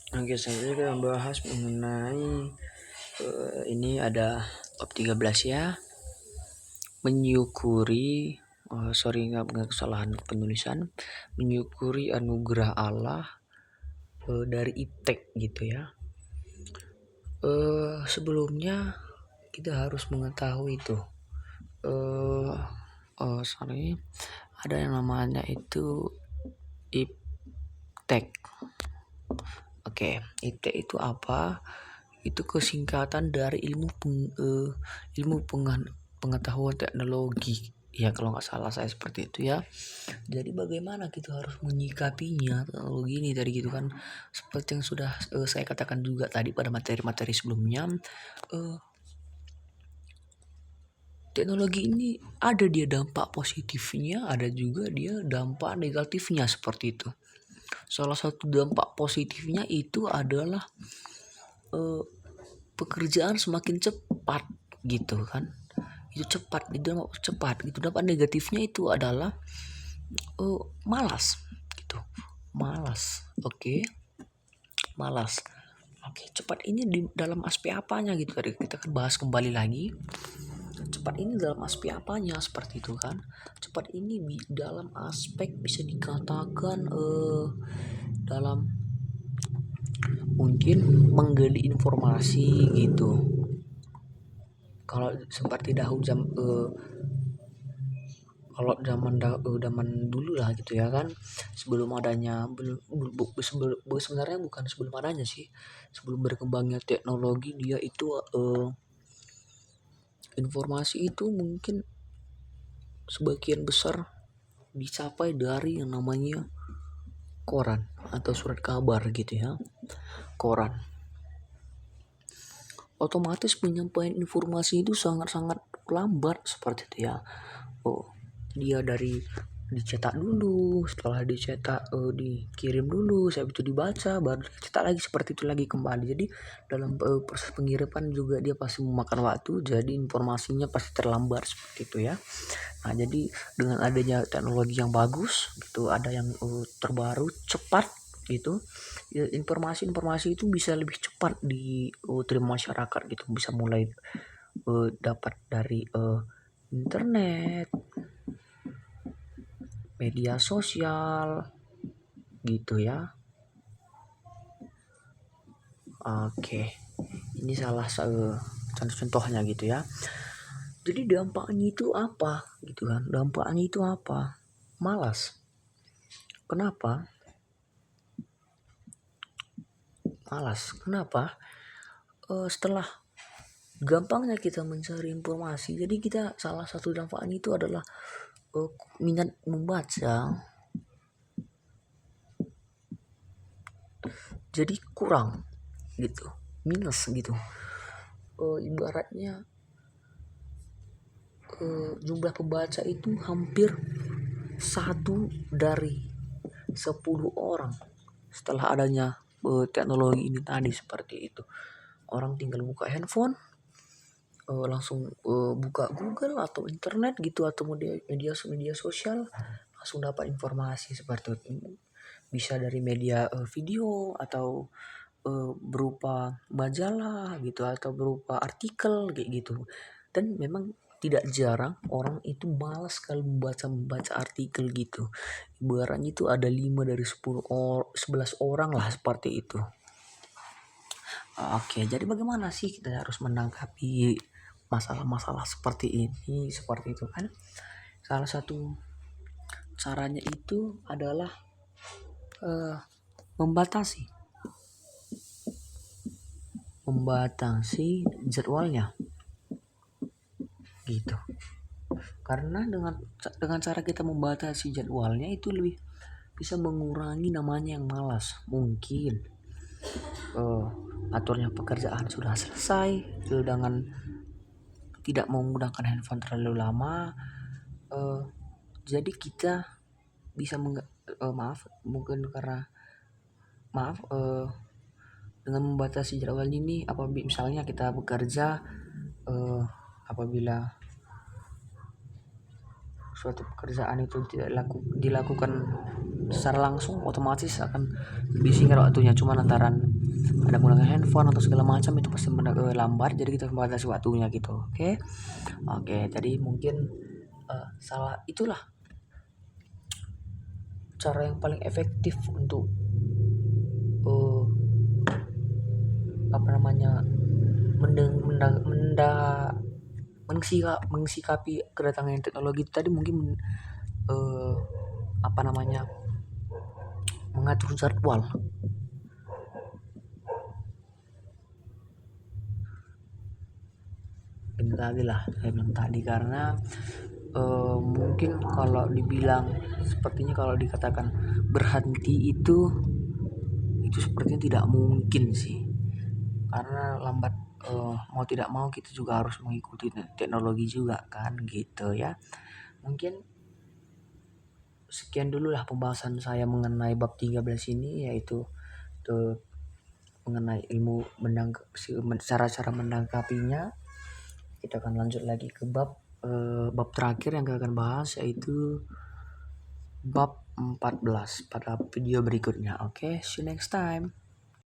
Oke, saya akan membahas mengenai ini ada bab 13 ya. Menyukuri sorry nggak kesalahan penulisan. Menyukuri anugerah Allah dari Iptek gitu ya. Sebelumnya kita harus mengetahui itu. Sorry, ada yang namanya itu Iptek. Oke, Iptek itu apa? Itu kesingkatan dari pengetahuan teknologi ya, kalau nggak salah saya seperti itu ya. Jadi bagaimana kita harus menyikapinya teknologi ini tadi gitu kan, seperti yang sudah saya katakan juga tadi pada materi-materi sebelumnya. Teknologi ini ada dia dampak positifnya, ada juga dia dampak negatifnya seperti itu. Salah satu dampak positifnya itu adalah pekerjaan semakin cepat gitu kan, itu cepat gitu. Dampak negatifnya itu adalah malas gitu, oke, malas. Oke, cepat ini di dalam aspek apanya gitu, tadi kita kan bahas kembali lagi. Cepat ini dalam aspek apanya seperti itu kan. Cepat ini dalam aspek bisa dikatakan dalam mungkin menggali informasi gitu. Kalau seperti zaman dulu lah gitu ya kan, sebelum adanya sebenarnya bukan sebelum adanya sih, sebelum berkembangnya teknologi dia itu informasi itu mungkin sebagian besar dicapai dari yang namanya koran atau surat kabar gitu ya. Koran otomatis penyampaian informasi itu sangat-sangat lambat seperti itu ya. Dia dari dicetak dulu, setelah dicetak dikirim dulu, habis itu dibaca, baru dicetak lagi, seperti itu lagi kembali. Jadi dalam proses pengiriman juga dia pasti memakan waktu, jadi informasinya pasti terlambat seperti itu ya. Nah, jadi dengan adanya teknologi yang bagus gitu, ada yang terbaru, cepat gitu, ya, informasi itu bisa lebih cepat diterima masyarakat gitu, bisa mulai dapat dari internet, media sosial gitu ya. Oke, ini salah satu contohnya gitu ya. Jadi dampaknya itu apa gitu kan, dampaknya itu apa? Malas. Kenapa malas? Kenapa? Setelah gampangnya kita mencari informasi, jadi kita salah satu dampaknya itu adalah minat membaca jadi kurang gitu, minus gitu. Ibaratnya jumlah pembaca itu hampir 1 dari 10 orang setelah adanya teknologi ini tadi seperti itu. Orang tinggal buka handphone, langsung buka Google atau internet gitu, atau media sosial, langsung dapat informasi seperti itu. Bisa dari media video atau berupa majalah gitu, atau berupa artikel kayak gitu. Dan memang tidak jarang orang itu malas sekali membaca artikel gitu. Ibaratnya itu ada 11 orang lah seperti itu. Oke, jadi bagaimana sih kita harus menanggapi masalah-masalah seperti ini, seperti itu kan? Salah satu caranya itu adalah membatasi jadwalnya gitu. Karena dengan cara kita membatasi jadwalnya itu lebih bisa mengurangi namanya yang malas. Mungkin aturnya pekerjaan sudah selesai dengan tidak menggunakan handphone terlalu lama, jadi kita bisa dengan membatasi jadwal ini, apabila misalnya kita bekerja, apabila suatu pekerjaan itu tidak dilakukan secara langsung, otomatis akan lebih singkat waktunya. Cuma lantaran ada menggunakan handphone atau segala macam itu pasti lambat, jadi kita membatasi waktunya gitu. Oke, jadi mungkin salah itulah cara yang paling efektif untuk uh, apa namanya mengsikapi kedatangan teknologi itu tadi, mungkin uh, apa namanya mengatur jadwal. Ini tadi lah saya bilang tadi, karena mungkin kalau dibilang sepertinya kalau dikatakan berhenti itu sepertinya tidak mungkin sih, karena lambat mau tidak mau kita juga harus mengikuti teknologi juga kan gitu ya. Mungkin sekian dulu lah pembahasan saya mengenai bab 13 ini, yaitu tuh mengenai ilmu cara-cara menangkapinya. Kita akan lanjut lagi ke bab terakhir yang kita akan bahas, yaitu bab 14 pada video berikutnya. Oke, see you next time.